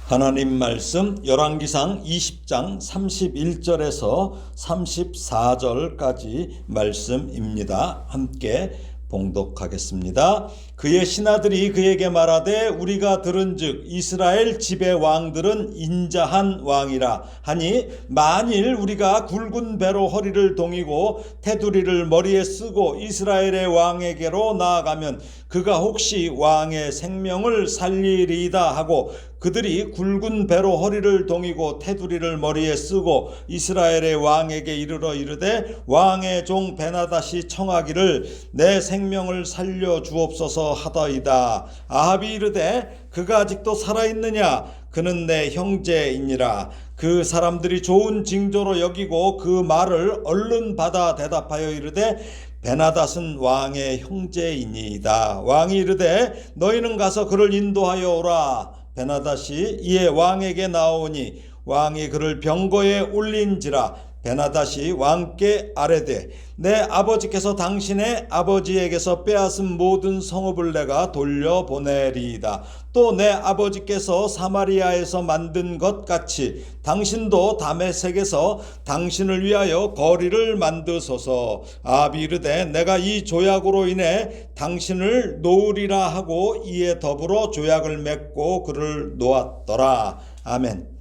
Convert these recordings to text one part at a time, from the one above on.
하나님 말씀 열왕기상 20장 31절에서 34절까지 말씀입니다. 함께 봉독하겠습니다. 그의 신하들이 그에게 말하되 우리가 들은즉 이스라엘 집의 왕들은 인자한 왕이라 하니 만일 우리가 굵은 배로 허리를 동이고 테두리를 머리에 쓰고 이스라엘의 왕에게로 나아가면 그가 혹시 왕의 생명을 살리리이다 하고 그들이 굵은 배로 허리를 동이고 테두리를 머리에 쓰고 이스라엘의 왕에게 이르러 이르되 왕의 종 베나닷이 청하기를 내 생명을 살려 주옵소서 하더이다. 아합이 이르되 그가 아직도 살아있느냐? 그는 내 형제이니라. 그 사람들이 좋은 징조로 여기고 그 말을 얼른 받아 대답하여 이르되 베나닷은 왕의 형제이니이다. 왕이 이르되 너희는 가서 그를 인도하여 오라. 베나닷이 이에 왕에게 나오니 왕이 그를 병거에 올린지라. 베나닷이 왕께 아뢰되 내 아버지께서 당신의 아버지에게서 빼앗은 모든 성읍을 내가 돌려보내리이다. 또 내 아버지께서 사마리아에서 만든 것 같이 당신도 다메섹에서 당신을 위하여 거리를 만드소서. 아합이 이르되 내가 이 조약으로 인해 당신을 놓으리라 하고 이에 더불어 조약을 맺고 그를 놓았더라. 아멘.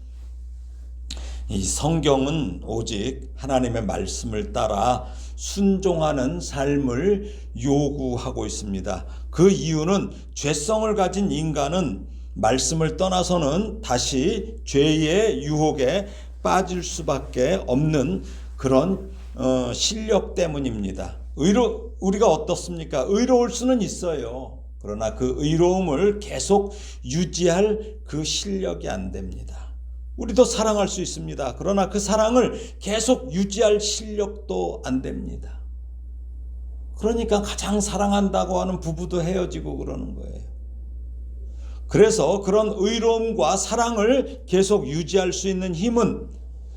이 성경은 오직 하나님의 말씀을 따라 순종하는 삶을 요구하고 있습니다. 그 이유는 죄성을 가진 인간은 말씀을 떠나서는 다시 죄의 유혹에 빠질 수밖에 없는 그런 실력 때문입니다. 우리가 어떻습니까? 의로울 수는 있어요. 그러나 그 의로움을 계속 유지할 그 실력이 안 됩니다. 우리도 사랑할 수 있습니다. 그러나 그 사랑을 계속 유지할 실력도 안 됩니다. 그러니까 가장 사랑한다고 하는 부부도 헤어지고 그러는 거예요. 그래서 그런 의로움과 사랑을 계속 유지할 수 있는 힘은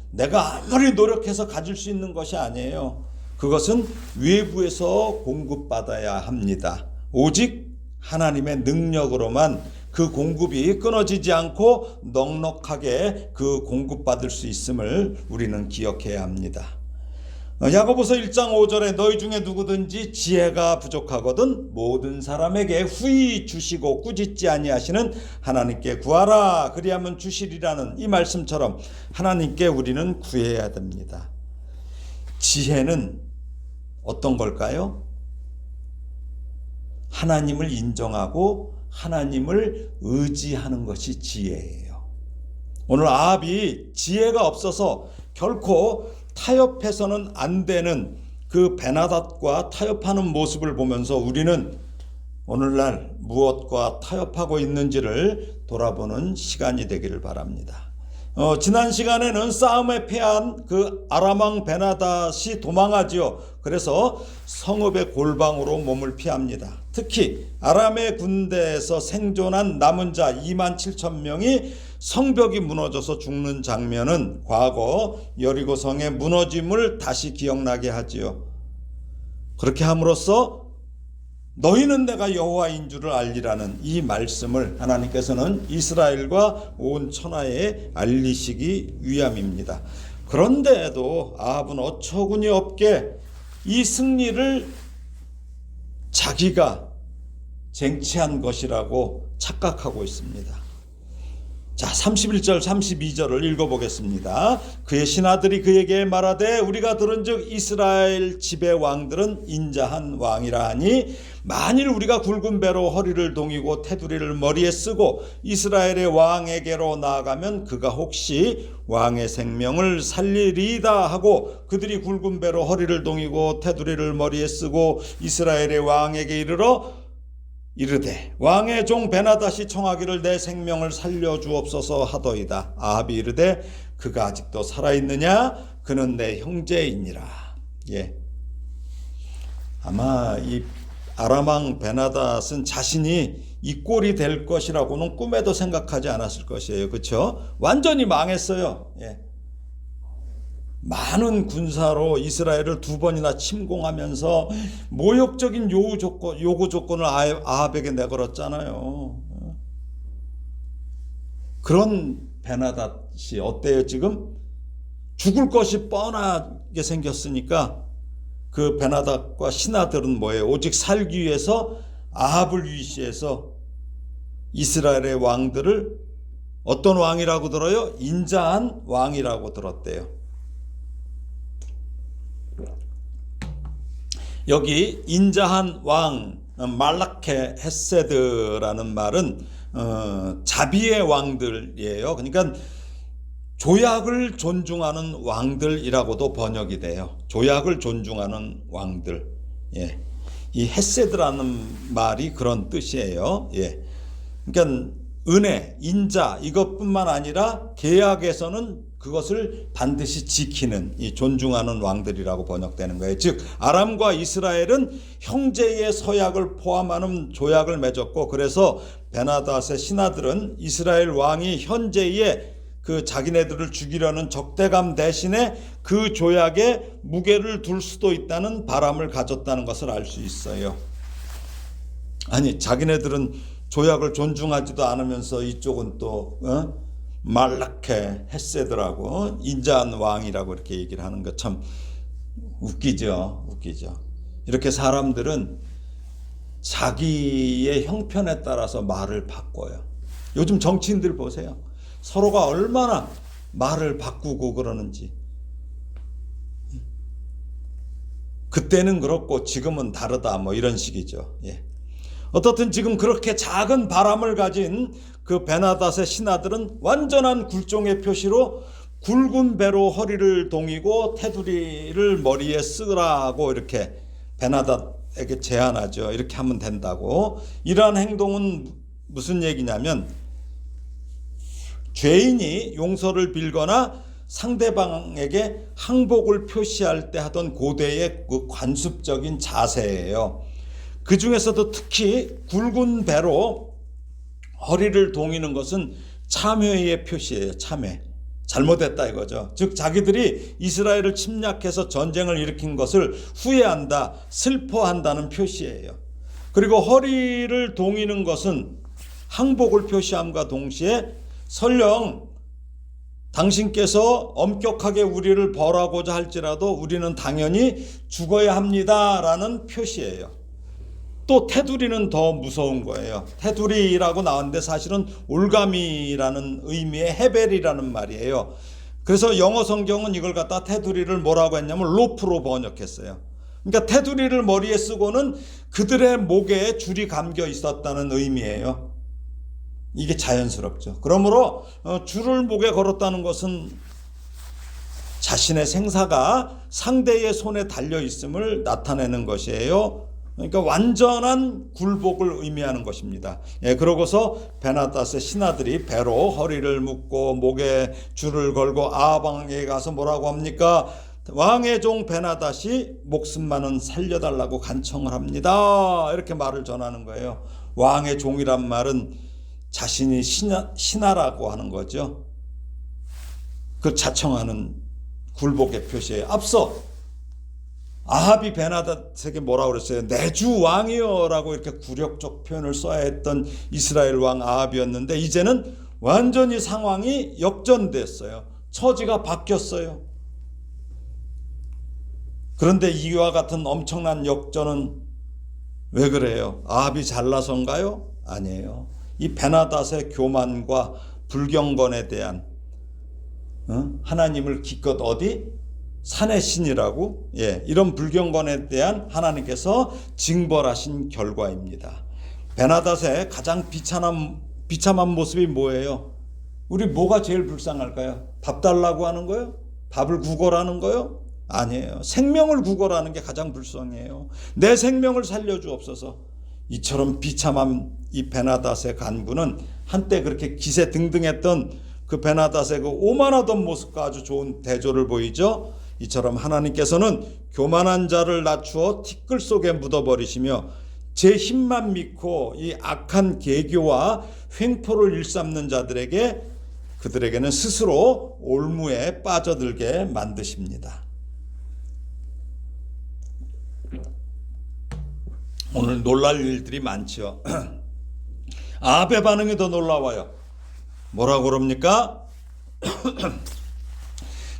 내가 아무리 노력해서 가질 수 있는 것이 아니에요. 그것은 외부에서 공급받아야 합니다. 오직 하나님의 능력으로만 그 공급이 끊어지지 않고 넉넉하게 그 공급받을 수 있음을 우리는 기억해야 합니다. 야고보서 1장 5절에 너희 중에 누구든지 지혜가 부족하거든 모든 사람에게 후히 주시고 꾸짖지 아니하시는 하나님께 구하라 그리하면 주시리라는 이 말씀처럼 하나님께 우리는 구해야 됩니다. 지혜는 어떤 걸까요? 하나님을 인정하고 하나님을 의지하는 것이 지혜예요. 오늘 아합이 지혜가 없어서 결코 타협해서는 안 되는 그 베나닷과 타협하는 모습을 보면서 우리는 오늘날 무엇과 타협하고 있는지를 돌아보는 시간이 되기를 바랍니다. 지난 시간에는 싸움에 패한 그 아람왕 베나닷이 도망하지요. 그래서 성읍의 골방으로 몸을 피합니다. 특히 아람의 군대에서 생존한 남은 자 27,000명이 성벽이 무너져서 죽는 장면은 과거 여리고성의 무너짐을 다시 기억나게 하지요. 그렇게 함으로써 너희는 내가 여호와인 줄을 알리라는 이 말씀을 하나님께서는 이스라엘과 온 천하에 알리시기 위함입니다. 그런데도 아합은 어처구니 없게 이 승리를 자기가 쟁취한 것이라고 착각하고 있습니다. 자, 31절 32절을 읽어보겠습니다. 그의 신하들이 그에게 말하되 우리가 들은즉 이스라엘 집의 왕들은 인자한 왕이라 하니 만일 우리가 굵은 배로 허리를 동이고 테두리를 머리에 쓰고 이스라엘의 왕에게로 나아가면 그가 혹시 왕의 생명을 살리리이다 하고 그들이 굵은 배로 허리를 동이고 테두리를 머리에 쓰고 이스라엘의 왕에게 이르되 왕의 종 베나닷이 청하기를 내 생명을 살려주옵소서 하더이다. 아합이 이르되 그가 아직도 살아있느냐? 그는 내 형제이니라. 아마 이 아람왕 베나닷은 자신이 이 꼴이 될 것이라고는 꿈에도 생각하지 않았을 것이에요. 그렇죠? 완전히 망했어요. 많은 군사로 이스라엘을 2번이나 침공하면서 모욕적인 요구 조건을 아합에게 내걸었잖아요. 그런 베나닷이 어때요? 지금 죽을 것이 뻔하게 생겼으니까 그 베나닷과 신하들은 뭐예요? 오직 살기 위해서 아합을 위시해서 이스라엘의 왕들을 어떤 왕이라고 들어요? 인자한 왕이라고 들었대요. 여기 인자한 왕 말라케 헤세드라는 말은 자비의 왕들이에요. 그러니까 조약을 존중하는 왕들이라고도 번역이 돼요. 조약을 존중하는 왕들. 예. 이 헤세드라는 말이 그런 뜻이에요. 예. 그러니까 은혜, 인자 이것뿐만 아니라 계약에서는 그것을 반드시 지키는 이 존중하는 왕들이라고 번역되는 거예요. 즉 아람과 이스라엘은 형제의 서약을 포함하는 조약을 맺었고, 그래서 베나닷의 신하들은 이스라엘 왕이 현재의 그 자기네들을 죽이려는 적대감 대신에 그 조약에 무게를 둘 수도 있다는 바람을 가졌다는 것을 알 수 있어요. 아니 자기네들은 조약을 존중하지도 않으면서 이쪽은 또 말라케 헤세드라고 인자한 왕이라고 이렇게 얘기를 하는 것 참 웃기죠. 이렇게 사람들은 자기의 형편에 따라서 말을 바꿔요. 요즘 정치인들 보세요. 서로가 얼마나 말을 바꾸고 그러는지. 그때는 그렇고 지금은 다르다 뭐 이런 식이죠. 예. 어떻든 지금 그렇게 작은 바람을 가진 그 베나닷의 신하들은 완전한 굴종의 표시로 굵은 배로 허리를 동이고 테두리를 머리에 쓰라고 이렇게 베나닷에게 제안하죠. 이렇게 하면 된다고. 이러한 행동은 무슨 얘기냐면 죄인이 용서를 빌거나 상대방에게 항복을 표시할 때 하던 고대의 그 관습적인 자세예요. 그 중에서도 특히 굵은 배로 허리를 동이는 것은 참회의 표시예요. 참회. 잘못했다 이거죠. 즉 자기들이 이스라엘을 침략해서 전쟁을 일으킨 것을 후회한다, 슬퍼한다는 표시예요. 그리고 허리를 동이는 것은 항복을 표시함과 동시에 설령 당신께서 엄격하게 우리를 벌하고자 할지라도 우리는 당연히 죽어야 합니다라는 표시예요. 또 테두리는 더 무서운 거예요. 테두리라고 나왔는데 사실은 올가미라는 의미의 헤벨이라는 말이에요. 그래서 영어 성경은 이걸 갖다 테두리를 뭐라고 했냐면 로프로 번역했어요. 그러니까 테두리를 머리에 쓰고는 그들의 목에 줄이 감겨 있었다는 의미예요. 이게 자연스럽죠. 그러므로 줄을 목에 걸었다는 것은 자신의 생사가 상대의 손에 달려 있음을 나타내는 것이에요. 그러니까 완전한 굴복을 의미하는 것입니다. 예, 그러고서 베나닷의 신하들이 배로 허리를 묶고 목에 줄을 걸고 아방에 가서 뭐라고 합니까? 왕의 종 베나닷이 목숨만은 살려달라고 간청을 합니다. 이렇게 말을 전하는 거예요. 왕의 종이란 말은 자신이 신하라고 하는 거죠. 그 자청하는 굴복의 표시에 앞서 아합이 베나닷에게 뭐라고 그랬어요? 내 주 왕이여 라고 이렇게 굴욕적 표현을 써야 했던 이스라엘 왕 아합이었는데 이제는 완전히 상황이 역전됐어요. 처지가 바뀌었어요. 그런데 이와 같은 엄청난 역전은 왜 그래요? 아합이 잘나서인가요? 아니에요. 이 베나닷의 교만과 불경건에 대한 하나님을 기껏 어디? 산의 신이라고 이런 불경건에 대한 하나님께서 징벌하신 결과입니다. 베나닷의 가장 비참한 모습이 뭐예요? 우리 뭐가 제일 불쌍할까요? 밥 달라고 하는 거요? 밥을 구걸하는 거요? 아니에요. 생명을 구걸하는 게 가장 불쌍해요. 내 생명을 살려주옵소서. 이처럼 비참한 이 베나닷의 간구는 한때 그렇게 기세 등등했던 그 베나닷의 그 오만하던 모습과 아주 좋은 대조를 보이죠. 이처럼 하나님께서는 교만한 자를 낮추어 티끌 속에 묻어버리시며 제 힘만 믿고 이 악한 계교와 횡포를 일삼는 자들에게 그들에게는 스스로 올무에 빠져들게 만드십니다. 오늘 놀랄 일들이 많죠. 아합의 반응이 더 놀라워요. 뭐라고 그럽니까?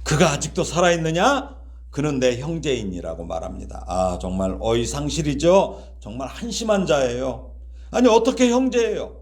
그가 아직도 살아있느냐? 그는 내 형제이니라고 말합니다. 아, 정말 어이상실이죠. 정말 한심한 자예요. 아니, 어떻게 형제예요?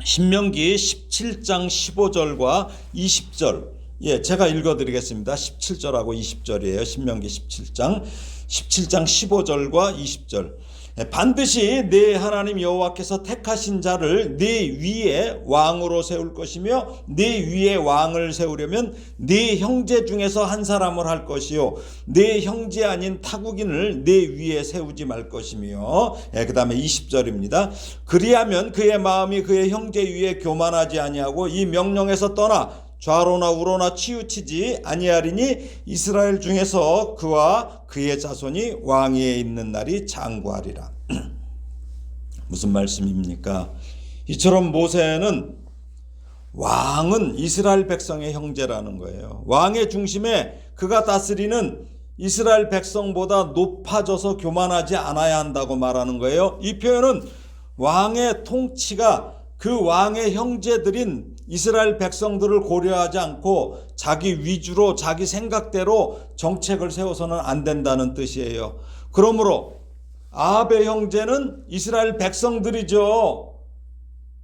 신명기 17장 15절과 20절, 제가 읽어드리겠습니다. 17절하고 20절이에요. 신명기 17장 15절과 20절. 반드시 네 하나님 여호와께서 택하신 자를 네 위에 왕으로 세울 것이며 네 위에 왕을 세우려면 네 형제 중에서 한 사람을 할 것이요 네 형제 아닌 타국인을 네 위에 세우지 말 것이며, 그 다음에 20절입니다. 그리하면 그의 마음이 그의 형제 위에 교만하지 아니하고 이 명령에서 떠나 좌로나 우로나 치우치지 아니하리니 이스라엘 중에서 그와 그의 자손이 왕위에 있는 날이 장구하리라. 무슨 말씀입니까? 이처럼 모세는 왕은 이스라엘 백성의 형제라는 거예요. 왕의 중심에 그가 다스리는 이스라엘 백성보다 높아져서 교만하지 않아야 한다고 말하는 거예요. 이 표현은 왕의 통치가 그 왕의 형제들인 이스라엘 백성들을 고려하지 않고 자기 위주로 자기 생각대로 정책을 세워서는 안 된다는 뜻이에요. 그러므로 아합의 형제는 이스라엘 백성들이죠.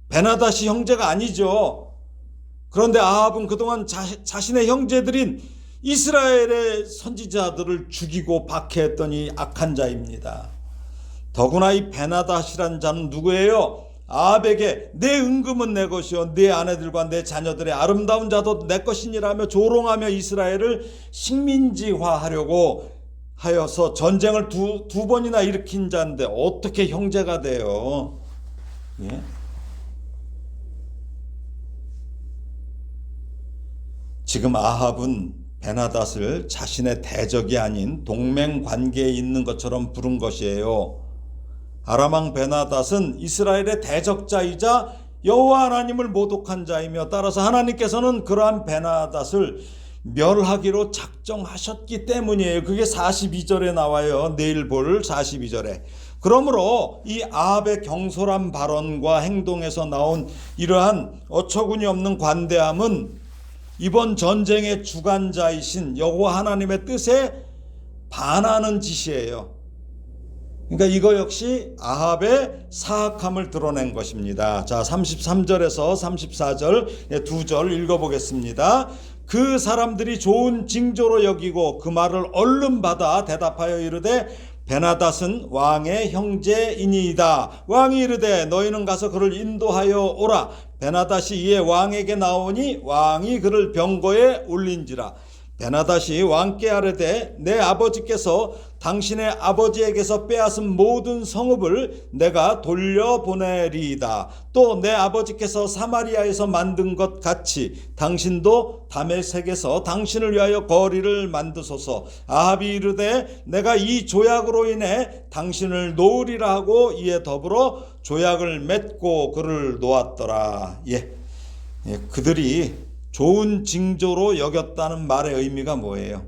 베나닷이 형제가 아니죠. 그런데 아합은 그동안 자신의 형제들인 이스라엘의 선지자들을 죽이고 박해했더니 악한 자입니다. 더구나 이 베나닷이란 자는 누구예요? 아합에게 내 은금은 내 것이요 내 아내들과 내 자녀들의 아름다운 자도 내 것이니라며 조롱하며 이스라엘을 식민지화하려고 하여서 전쟁을 두 번이나 일으킨 자인데 어떻게 형제가 돼요? 예? 지금 아합은 베나닷을 자신의 대적이 아닌 동맹 관계에 있는 것처럼 부른 것이에요. 아람왕 베나닷은 이스라엘의 대적자이자 여호와 하나님을 모독한 자이며 따라서 하나님께서는 그러한 베나닷을 멸하기로 작정하셨기 때문이에요. 그게 42절에 나와요. 내일 볼 42절에. 그러므로 이 아합의 경솔한 발언과 행동에서 나온 이러한 어처구니 없는 관대함은 이번 전쟁의 주관자이신 여호와 하나님의 뜻에 반하는 짓이에요. 그러니까 이거 역시 아합의 사악함을 드러낸 것입니다. 자, 33절에서 34절 두 절 읽어보겠습니다. 그 사람들이 좋은 징조로 여기고 그 말을 얼른 받아 대답하여 이르되 베나닷은 왕의 형제이니이다. 왕이 이르되 너희는 가서 그를 인도하여 오라. 베나닷이 이에 왕에게 나오니 왕이 그를 병거에 올린지라. 베나닷이 왕께 아뢰되 내 아버지께서 당신의 아버지에게서 빼앗은 모든 성읍을 내가 돌려보내리이다. 또 내 아버지께서 사마리아에서 만든 것 같이 당신도 다메섹에서 당신을 위하여 거리를 만드소서. 아합이 이르되 내가 이 조약으로 인해 당신을 놓으리라 하고 이에 더불어 조약을 맺고 그를 놓았더라. 그들이 좋은 징조로 여겼다는 말의 의미가 뭐예요?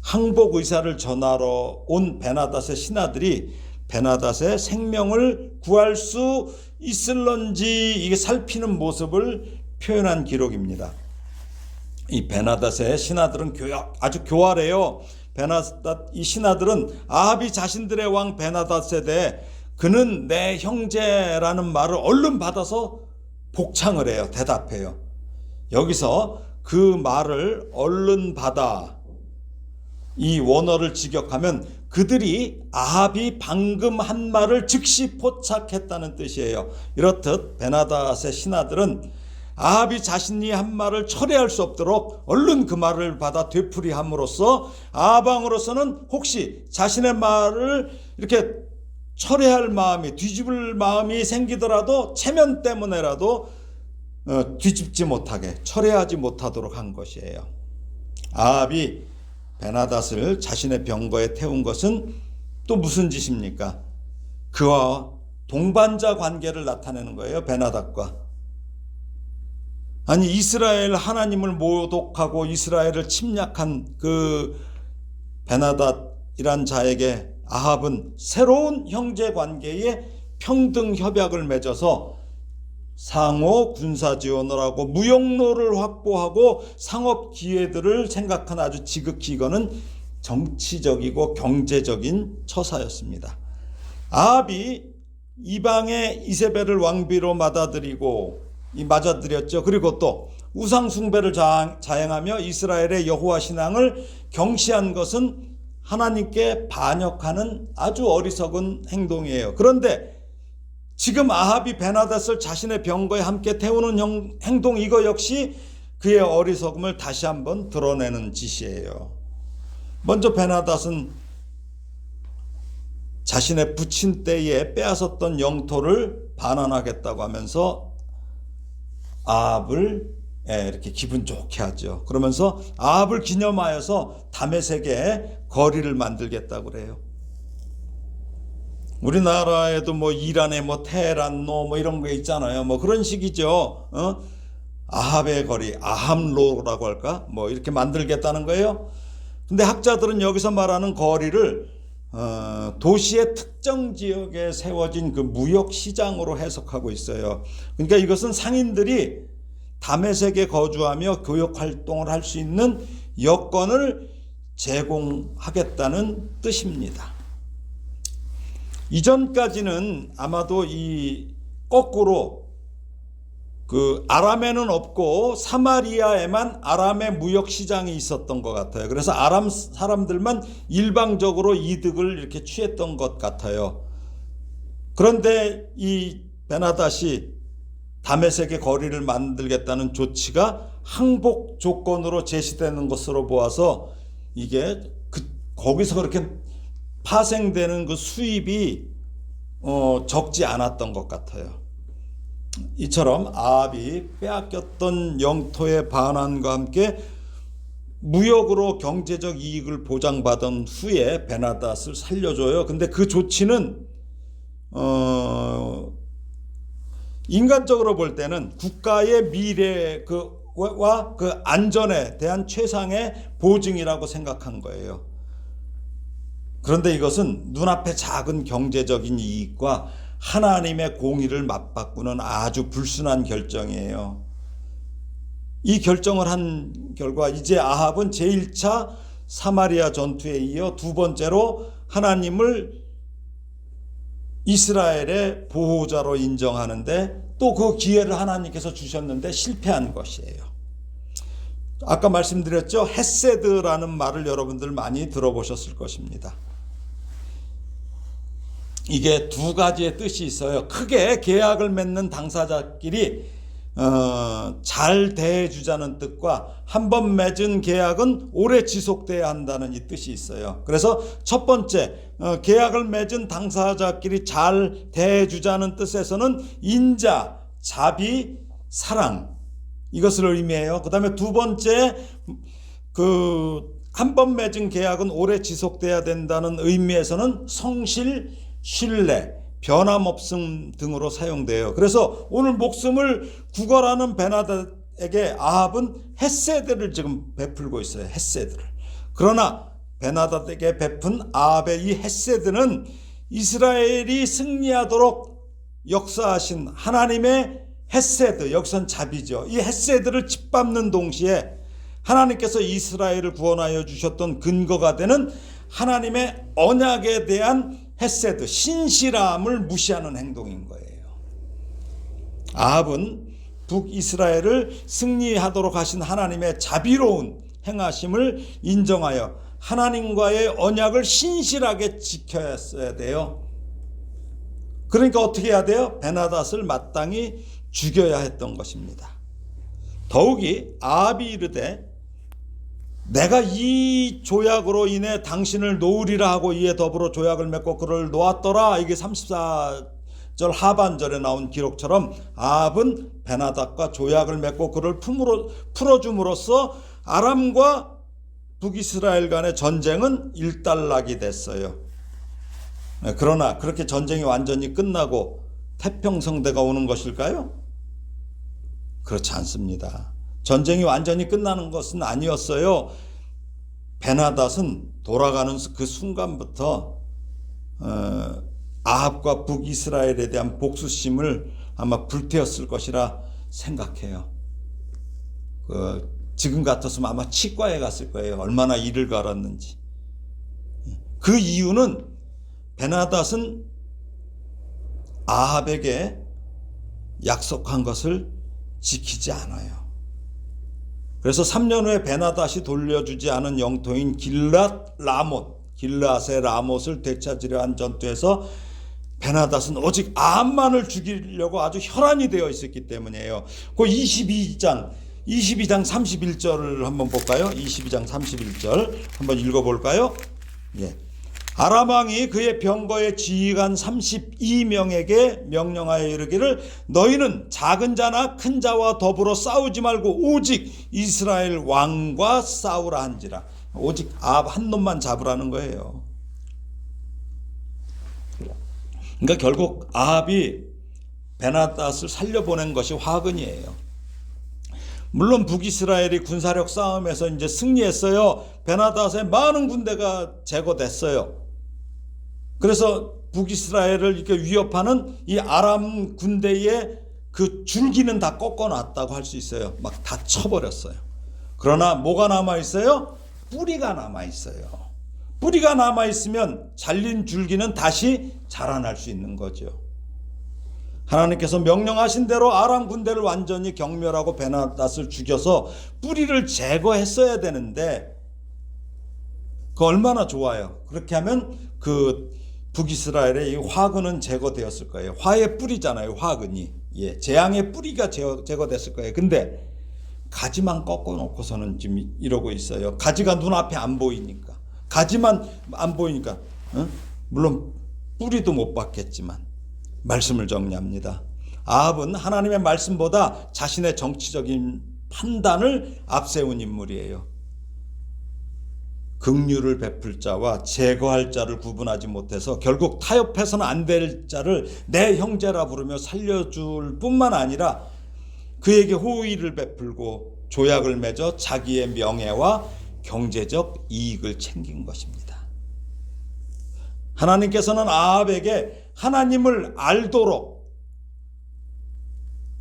항복 의사를 전하러 온 베나닷의 신하들이 베나닷의 생명을 구할 수 있을런지 이게 살피는 모습을 표현한 기록입니다. 이 베나닷의 신하들은 아주 교활해요. 베나닷 이 신하들은 아합이 자신들의 왕 베나닷에 대해 그는 내 형제라는 말을 얼른 받아서 복창을 해요. 대답해요. 여기서 그 말을 얼른 받아 이 원어를 직역하면 그들이 아합이 방금 한 말을 즉시 포착했다는 뜻이에요. 이렇듯 베나닷의 신하들은 아합이 자신이 한 말을 철회할 수 없도록 얼른 그 말을 받아 되풀이함으로써 아합 왕으로서는 혹시 자신의 말을 이렇게 철회할 마음이 뒤집을 마음이 생기더라도 체면 때문에라도 뒤집지 못하게 철회하지 못하도록 한 것이에요. 아합이 베나닷을 자신의 병거에 태운 것은 또 무슨 짓입니까? 그와 동반자 관계를 나타내는 거예요. 베나닷과. 아니 이스라엘 하나님을 모독하고 이스라엘을 침략한 그 베나닷이란 자에게 아합은 새로운 형제 관계의 평등 협약을 맺어서 상호 군사 지원을 하고 무역로를 확보하고 상업 기회들을 생각한 아주 지극히 이거는 정치적이고 경제적인 처사였습니다. 아합이 이방의 이세벨을 왕비로 맞아들였죠. 그리고 또 우상 숭배를 자행하며 이스라엘의 여호와 신앙을 경시한 것은 하나님께 반역하는 아주 어리석은 행동이에요. 그런데 지금 아합이 베나닷을 자신의 병거에 함께 태우는 행동, 이거 역시 그의 어리석음을 다시 한번 드러내는 짓이에요. 먼저 베나닷은 자신의 부친 때에 빼앗았던 영토를 반환하겠다고 하면서 아합을 이렇게 기분 좋게 하죠. 그러면서 아합을 기념하여서 다메섹에 거리를 만들겠다고 그래요. 우리나라에도 이란에 테헤란로 이런 거 있잖아요. 그런 식이죠. 아합의 거리, 아함로라고 할까? 이렇게 만들겠다는 거예요. 근데 학자들은 여기서 말하는 거리를 도시의 특정 지역에 세워진 그 무역 시장으로 해석하고 있어요. 그러니까 이것은 상인들이 다메섹에 거주하며 교역 활동을 할 수 있는 여건을 제공하겠다는 뜻입니다. 이전까지는 아마도 이 거꾸로 그 아람에는 없고 사마리아에만 아람의 무역 시장이 있었던 것 같아요. 그래서 아람 사람들만 일방적으로 이득을 이렇게 취했던 것 같아요. 그런데 이 베나닷이 다메섹의 거리를 만들겠다는 조치가 항복 조건으로 제시되는 것으로 보아서 이게 거기서 그렇게 파생되는 그 수입이 적지 않았던 것 같아요. 이처럼 아합이 빼앗겼던 영토의 반환과 함께 무역으로 경제적 이익을 보장받은 후에 베나닷을 살려줘요. 근데 그 조치는 인간적으로 볼 때는 국가의 미래와 그 안전에 대한 최상의 보증이라고 생각한 거예요. 그런데 이것은 눈앞의 작은 경제적인 이익과 하나님의 공의를 맞바꾸는 아주 불순한 결정이에요. 이 결정을 한 결과 이제 아합은 제1차 사마리아 전투에 이어 두 번째로 하나님을 이스라엘의 보호자로 인정하는데 또 그 기회를 하나님께서 주셨는데 실패한 것이에요. 아까 말씀드렸죠. 헤세드라는 말을 여러분들 많이 들어보셨을 것입니다. 이게 두 가지의 뜻이 있어요. 크게 계약을 맺는 당사자끼리 잘 대해주자는 뜻과 한 번 맺은 계약은 오래 지속돼야 한다는 이 뜻이 있어요. 그래서 첫 번째 계약을 맺은 당사자끼리 잘 대해주자는 뜻에서는 인자, 자비, 사랑 이것을 의미해요. 그 다음에 두 번째 한 번 맺은 계약은 오래 지속돼야 된다는 의미에서는 성실, 신뢰, 변함없음 등으로 사용돼요. 그래서 오늘 목숨을 구걸하는 베나닷에게 아합은 헤세드를 지금 베풀고 있어요. 헤세드를. 그러나 베나닷에게 베푼 아합의 이 헤세드는 이스라엘이 승리하도록 역사하신 하나님의 헤세드, 여기선 자비죠. 이 헤세드를 짓밟는 동시에 하나님께서 이스라엘을 구원하여 주셨던 근거가 되는 하나님의 언약에 대한 헤세드, 신실함을 무시하는 행동인 거예요. 아합은 북이스라엘을 승리하도록 하신 하나님의 자비로운 행하심을 인정하여 하나님과의 언약을 신실하게 지켜야 돼요. 그러니까 어떻게 해야 돼요? 베나닷을 마땅히 죽여야 했던 것입니다. 더욱이 아합이 이르되 내가 이 조약으로 인해 당신을 놓으리라 하고 이에 더불어 조약을 맺고 그를 놓았더라. 이게 34절 하반절에 나온 기록처럼 아합은 베나닷과 조약을 맺고 그를 풀어줌으로써 아람과 북이스라엘 간의 전쟁은 일단락이 됐어요. 그러나 그렇게 전쟁이 완전히 끝나고 태평성대가 오는 것일까요? 그렇지 않습니다. 전쟁이 완전히 끝나는 것은 아니었어요. 베나닷은 돌아가는 그 순간부터 아합과 북이스라엘에 대한 복수심을 아마 불태웠을 것이라 생각해요. 지금 같았으면 아마 치과에 갔을 거예요. 얼마나 이를 갈았는지. 그 이유는 베나닷은 아합에게 약속한 것을 지키지 않아요. 그래서 3년 후에 베나닷이 돌려주지 않은 영토인 길앗의 라못을 되찾으려 한 전투에서 베나닷은 오직 아합만을 죽이려고 아주 혈안이 되어 있었기 때문이에요. 그 22장 31절을 한번 볼까요? 22장 31절 한번 읽어볼까요? 예. 아람 왕이 그의 병거의 지휘관 32명에게 명령하여 이르기를 너희는 작은 자나 큰 자와 더불어 싸우지 말고 오직 이스라엘 왕과 싸우라 한지라. 오직 아합 한 놈만 잡으라는 거예요. 그러니까 결국 아합이 베나닷을 살려보낸 것이 화근이에요. 물론 북이스라엘이 군사력 싸움에서 이제 승리했어요. 베나닷의 많은 군대가 제거됐어요. 그래서 북이스라엘을 이렇게 위협하는 이 아람 군대의 그 줄기는 다 꺾어놨다고 할 수 있어요. 막 다 쳐버렸어요. 그러나 뭐가 남아있어요? 뿌리가 남아있어요. 뿌리가 남아있으면 잘린 줄기는 다시 자라날 수 있는 거죠. 하나님께서 명령하신 대로 아람 군대를 완전히 경멸하고 베나닷을 죽여서 뿌리를 제거했어야 되는데 그 얼마나 좋아요. 그렇게 하면 그 북이스라엘의 이 화근은 제거되었을 거예요. 화의 뿌리잖아요. 화근이. 예, 재앙의 뿌리가 제거됐을 거예요. 근데 가지만 꺾어놓고서는 지금 이러고 있어요. 가지가 눈앞에 안 보이니까. 가지만 안 보이니까. 물론 뿌리도 못 받겠지만. 말씀을 정리합니다. 아합은 하나님의 말씀보다 자신의 정치적인 판단을 앞세운 인물이에요. 긍휼을 베풀 자와 제거할 자를 구분하지 못해서 결국 타협해서는 안 될 자를 내 형제라 부르며 살려줄 뿐만 아니라 그에게 호의를 베풀고 조약을 맺어 자기의 명예와 경제적 이익을 챙긴 것입니다. 하나님께서는 아합에게 하나님을 알도록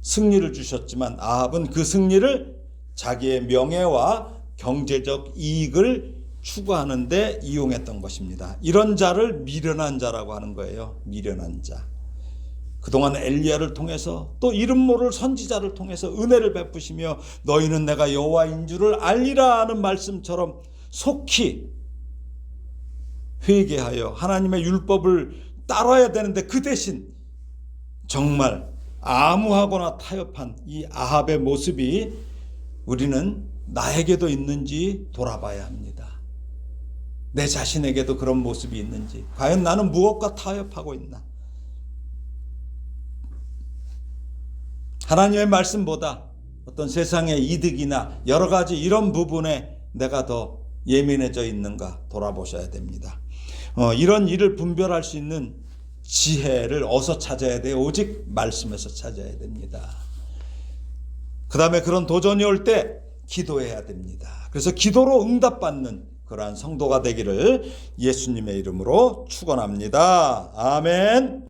승리를 주셨지만 아합은 그 승리를 자기의 명예와 경제적 이익을 추구하는 데 이용했던 것입니다. 이런 자를 미련한 자라고 하는 거예요. 미련한 자. 그동안 엘리야를 통해서 또 이름 모를 선지자를 통해서 은혜를 베푸시며 너희는 내가 여호와인 줄을 알리라 하는 말씀처럼 속히 회개하여 하나님의 율법을 따라야 되는데 그 대신 정말 암무하거나 타협한 이 아합의 모습이 우리는 나에게도 있는지 돌아봐야 합니다. 내 자신에게도 그런 모습이 있는지, 과연 나는 무엇과 타협하고 있나? 하나님의 말씀보다 어떤 세상의 이득이나 여러 가지 이런 부분에 내가 더 예민해져 있는가 돌아보셔야 됩니다. 이런 일을 분별할 수 있는 지혜를 어디서 찾아야 돼요? 오직 말씀에서 찾아야 됩니다. 그 다음에 그런 도전이 올 때 기도해야 됩니다. 그래서 기도로 응답받는 그러한 성도가 되기를 예수님의 이름으로 축원합니다. 아멘.